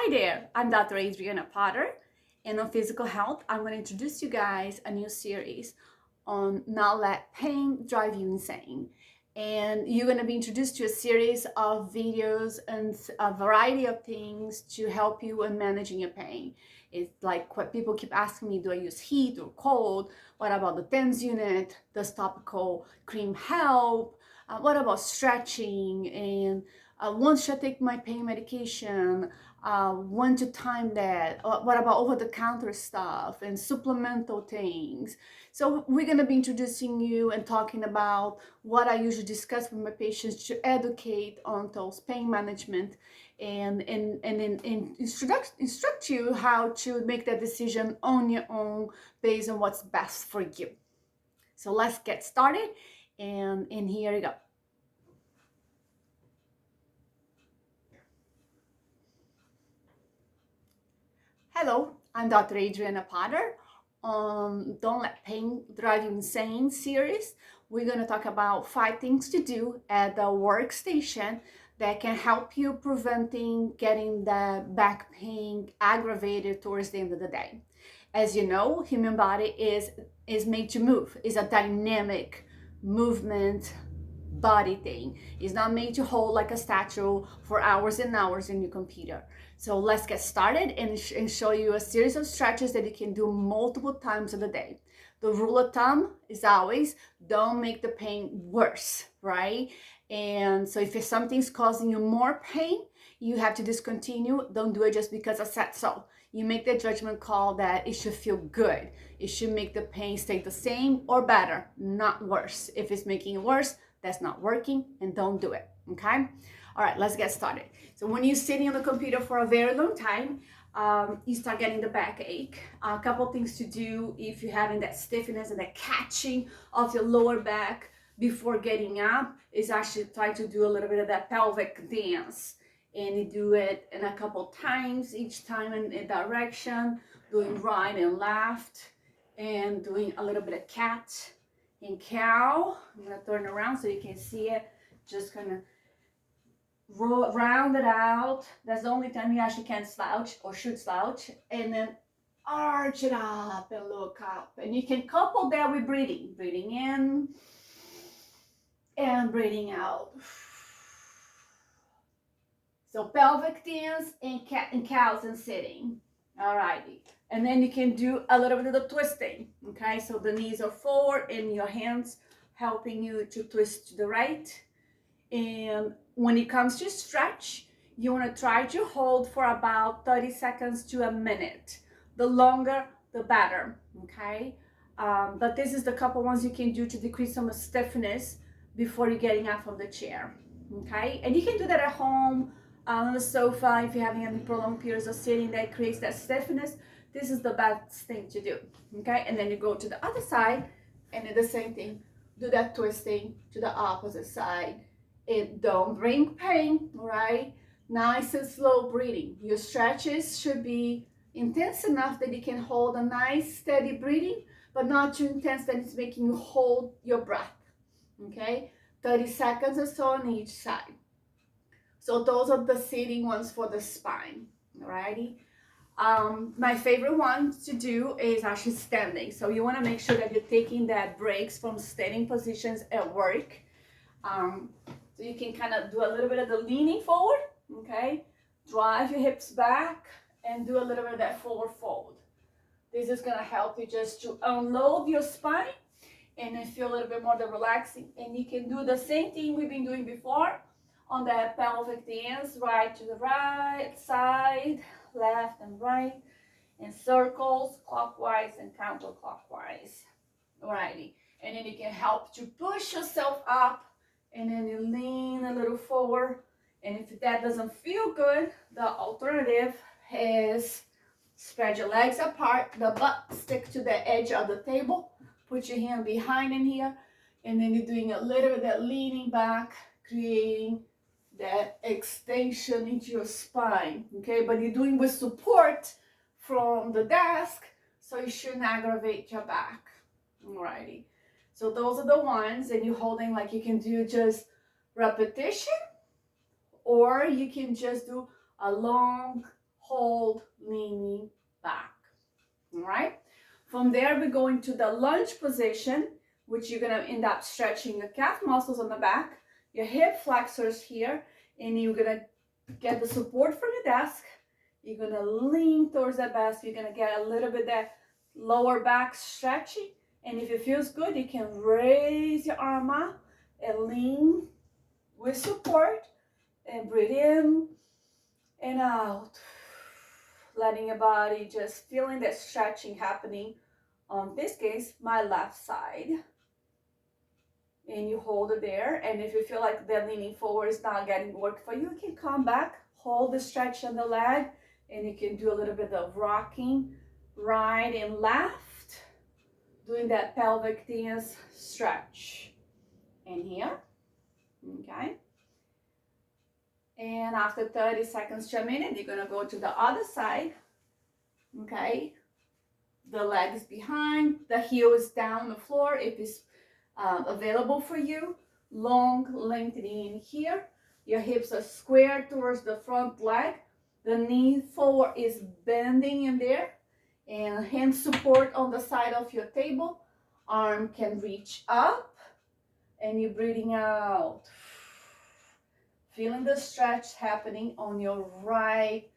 Hi there, I'm Dr. Adriana Potter, and on physical health, I'm going to introduce you guys a new series on not let pain drive you insane. And you're going to be introduced to a series of videos and a variety of things to help you in managing your pain. It's like what people keep asking me, do I use heat or cold? What about the TENS unit? Does topical cream help? What about stretching? And when should I take my pain medication? When to time that? What about over-the-counter stuff and supplemental things? So we're going to be introducing you and talking about what I usually discuss with my patients to educate on those pain management and instruct you how to make that decision on your own based on what's best for you. So let's get started, and here we go. Hello, I'm Dr. Adriana Potter. Don't Let Pain Drive You Insane series. We're going to talk about 5 things to do at the workstation that can help you preventing getting the back pain aggravated towards the end of the day. As you know, human body is made to move. It's a dynamic movement body thing. It's not made to hold like a statue for hours and hours in your computer. So let's get started and show you a series of stretches that you can do multiple times of the day. The rule of thumb is always don't make the pain worse, right? And so if something's causing you more pain, you have to discontinue. Don't do it just because I said so. You make the judgment call that it should feel good. It should make the pain stay the same or better, not worse. If it's making it worse, that's not working, and don't do it, okay? All right, let's get started. So when you're sitting on the computer for a very long time, you start getting the backache. A couple things to do if you're having that stiffness and that catching of your lower back before getting up is actually try to do a little bit of that pelvic dance. And you do it in a couple times, each time in a direction, doing right and left, and doing a little bit of cat and cow. I'm gonna turn around so you can see it. Just gonna round it out. That's the only time you actually can slouch or should slouch. And then arch it up and look up. And you can couple that with breathing. Breathing in and breathing out. So pelvic dance and cat and cows and sitting. Alrighty. And then you can do a little bit of the twisting. Okay, so the knees are forward and your hands helping you to twist to the right. And when it comes to stretch, you want to try to hold for about 30 seconds to a minute. The longer, the better. Okay. But this is the couple ones you can do to decrease some stiffness before you're getting up from the chair. Okay. And you can do that at home on the sofa if you're having any prolonged periods of sitting that creates that stiffness. This is the best thing to do. Okay. And then you go to the other side and do the same thing. Do that twisting to the opposite side. It don't bring pain, right? Nice and slow breathing. Your stretches should be intense enough that you can hold a nice steady breathing, but not too intense that it's making you hold your breath. Okay, 30 seconds or so on each side. So those are the sitting ones for the spine. Alrighty. My favorite one to do is actually standing. So you want to make sure that you're taking that breaks from standing positions at work. So you can kind of do a little bit of the leaning forward, okay? Drive your hips back and do a little bit of that forward fold. This is gonna help you just to unload your spine and then feel a little bit more the relaxing. And you can do the same thing we've been doing before on that pelvic dance, right to the right side, left and right, in circles, clockwise and counterclockwise. Alrighty, and then you can help to push yourself up. And then you lean a little forward. And if that doesn't feel good, the alternative is spread your legs apart, the butt stick to the edge of the table, put your hand behind in here, and then you're doing a little bit of that leaning back, creating that extension into your spine, okay? But you're doing with support from the desk, so you shouldn't aggravate your back. Alrighty. So those are the ones, and you're holding, like you can do just repetition, or you can just do a long hold, leaning back. All right. From there, we go into the lunge position, which you're gonna end up stretching your calf muscles on the back, your hip flexors here, and you're gonna get the support from your desk. You're gonna lean towards that desk. You're gonna get a little bit that lower back stretching. And if it feels good, you can raise your arm up and lean with support and breathe in and out. Letting your body just feeling that stretching happening on this case, my left side. And you hold it there. And if you feel like the leaning forward is not getting work for you, you can come back, hold the stretch on the leg, and you can do a little bit of rocking right and left, doing that pelvic dance stretch. In here, okay. And after 30 seconds to a minute, you're gonna go to the other side, okay. The leg is behind, the heel is down on the floor if it's available for you. Long lengthening in here. Your hips are squared towards the front leg. The knee forward is bending in there. And hand support on the side of your table. Arm can reach up. And you're breathing out. Feeling the stretch happening on your right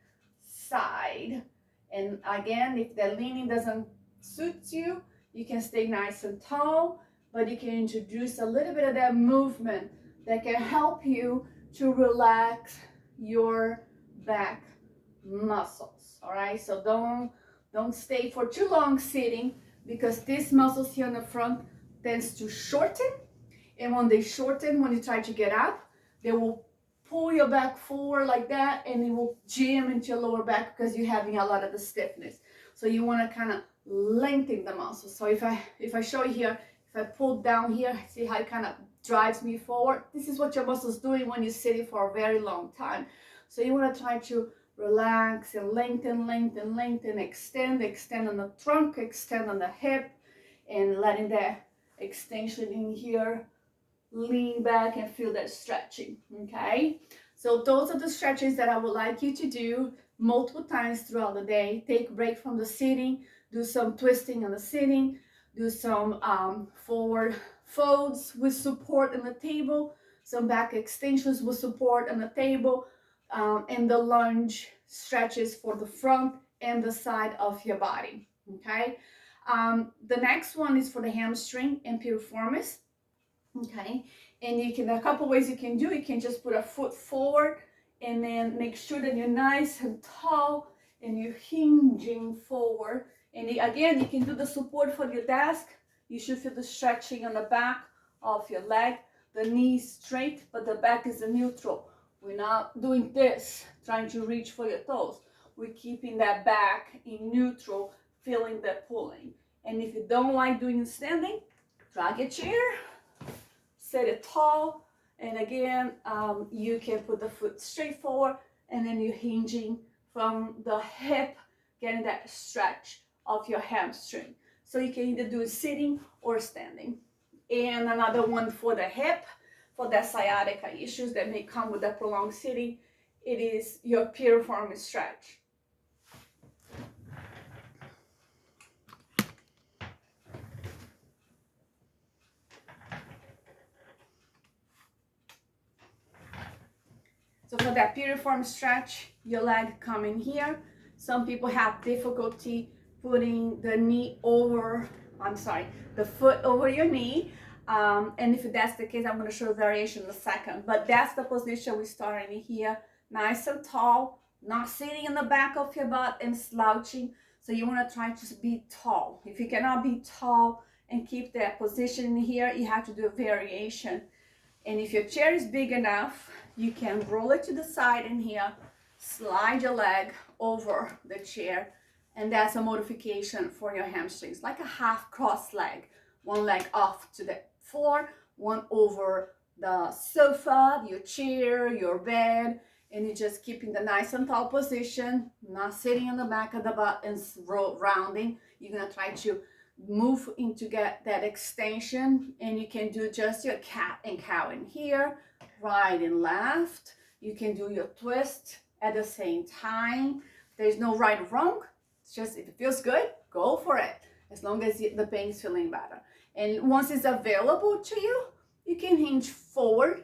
side. And again, if the leaning doesn't suit you, you can stay nice and tall, but you can introduce a little bit of that movement that can help you to relax your back muscles. All right, so don't stay for too long sitting, because these muscles here on the front tends to shorten, and when they shorten, when you try to get up, they will pull your back forward like that, and it will jam into your lower back because you're having a lot of the stiffness. So you want to kind of lengthen the muscle. So if I show you here, if I pull down here, see how it kind of drives me forward? This is what your muscle's doing when you're sitting for a very long time. So you want to try to relax and lengthen, lengthen, lengthen, extend on the trunk, extend on the hip, and letting that extension in here. Lean back and feel that stretching, okay? So those are the stretches that I would like you to do multiple times throughout the day. Take a break from the sitting, do some twisting on the sitting, do some forward folds with support on the table, some back extensions with support on the table, and the lunge stretches for the front and the side of your body, okay? The next one is for the hamstring and piriformis. Okay, and you can, a couple ways you can do. You can just put a foot forward and then make sure that you're nice and tall and you're hinging forward. And again, you can do the support for your desk. You should feel the stretching on the back of your leg. The knees straight, but the back is in neutral. We're not doing this, trying to reach for your toes. We're keeping that back in neutral, feeling that pulling. And if you don't like doing it standing, drag a chair. Set it tall, and again, you can put the foot straight forward, and then you're hinging from the hip, getting that stretch of your hamstring. So you can either do it sitting or standing. And another one for the hip, for the sciatica issues that may come with that prolonged sitting, it is your piriformis stretch. So for that piriform stretch, your leg come in here. Some people have difficulty putting the foot over your knee. And if that's the case, I'm going to show a variation in a second. But that's the position we start in here. Nice and tall, not sitting in the back of your butt and slouching. So you want to try to be tall. If you cannot be tall and keep that position in here, you have to do a variation. And if your chair is big enough, you can roll it to the side in here, slide your leg over the chair, and that's a modification for your hamstrings, like a half cross leg. One leg off to the floor, one over the sofa, your chair, your bed, and you're just keeping the nice and tall position, not sitting on the back of the butt and rounding. You're gonna try to move in to get that extension, and you can do just your cat and cow in here, right and left. You can do your twist at the same time. There's no right or wrong. It's just if it feels good, go for it, as long as the pain is feeling better. And once it's available to you, you can hinge forward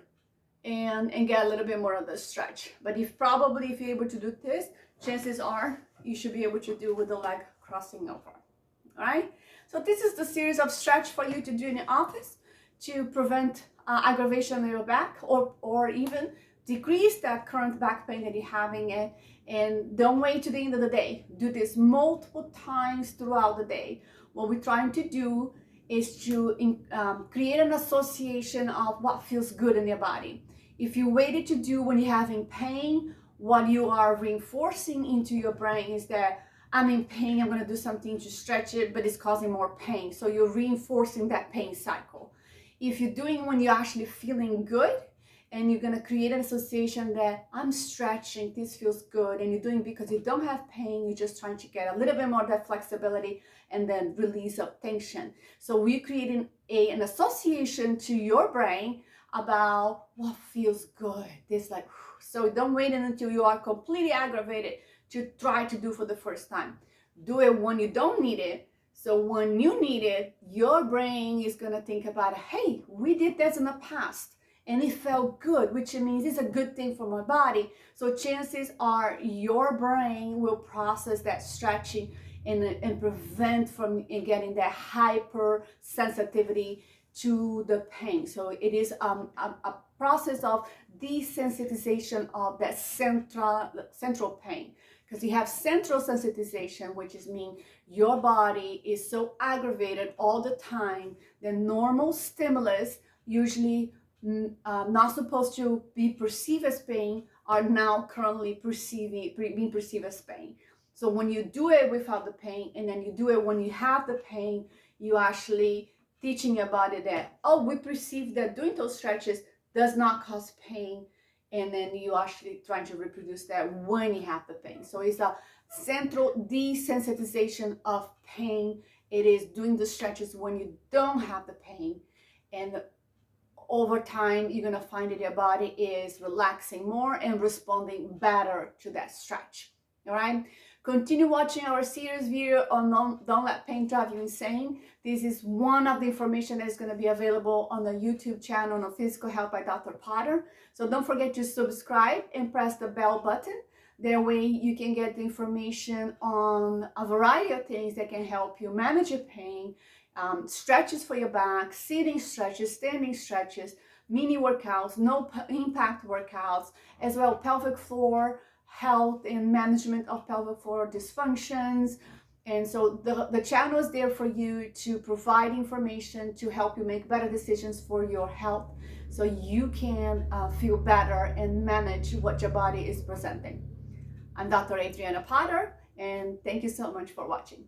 and get a little bit more of the stretch. But if you're able to do this, chances are you should be able to do with the leg crossing over. All right. So this is the series of stretch for you to do in the office to prevent aggravation of your back, or even decrease that current back pain that you're having. And don't wait to the end of the day. Do this multiple times throughout the day. What we're trying to do is to create an association of what feels good in your body. If you waited to do when you're having pain, what you are reinforcing into your brain is that I'm in pain, I'm going to do something to stretch it, but it's causing more pain. So you're reinforcing that pain cycle. If you're doing when you're actually feeling good, and you're going to create an association that I'm stretching, this feels good, and you're doing because you don't have pain, you're just trying to get a little bit more of that flexibility and then release of tension. So we're creating an association to your brain about what feels good. This like, so don't wait until you are completely aggravated to try to do for the first time. Do it when you don't need it. So when you need it, your brain is going to think about, hey, we did this in the past and it felt good, which means it's a good thing for my body. So chances are your brain will process that stretching and prevent from getting that hypersensitivity to the pain. So it is a process of desensitization of that central pain. Because you have central sensitization, which is mean your body is so aggravated all the time that normal stimulus, usually not supposed to be perceived as pain, are now currently being perceived as pain. So when you do it without the pain, and then you do it when you have the pain, you actually teaching your body that, oh, we perceive that doing those stretches does not cause pain, and then you actually trying to reproduce that when you have the pain. So it's a central desensitization of pain. It is doing the stretches when you don't have the pain, and over time you're going to find that your body is relaxing more and responding better to that stretch. All right, continue watching our series video on don't let pain drive you insane. This is one of the information that is going to be available on the YouTube channel on Physical Health by Dr. Potter. So don't forget to subscribe and press the bell button. That way you can get the information on a variety of things that can help you manage your pain, stretches for your back, sitting stretches, standing stretches, mini workouts, no impact workouts, as well pelvic floor health and management of pelvic floor dysfunctions. And so the channel is there for you to provide information to help you make better decisions for your health, so you can feel better and manage what your body is presenting. I'm Dr. Adriana Potter, and thank you so much for watching.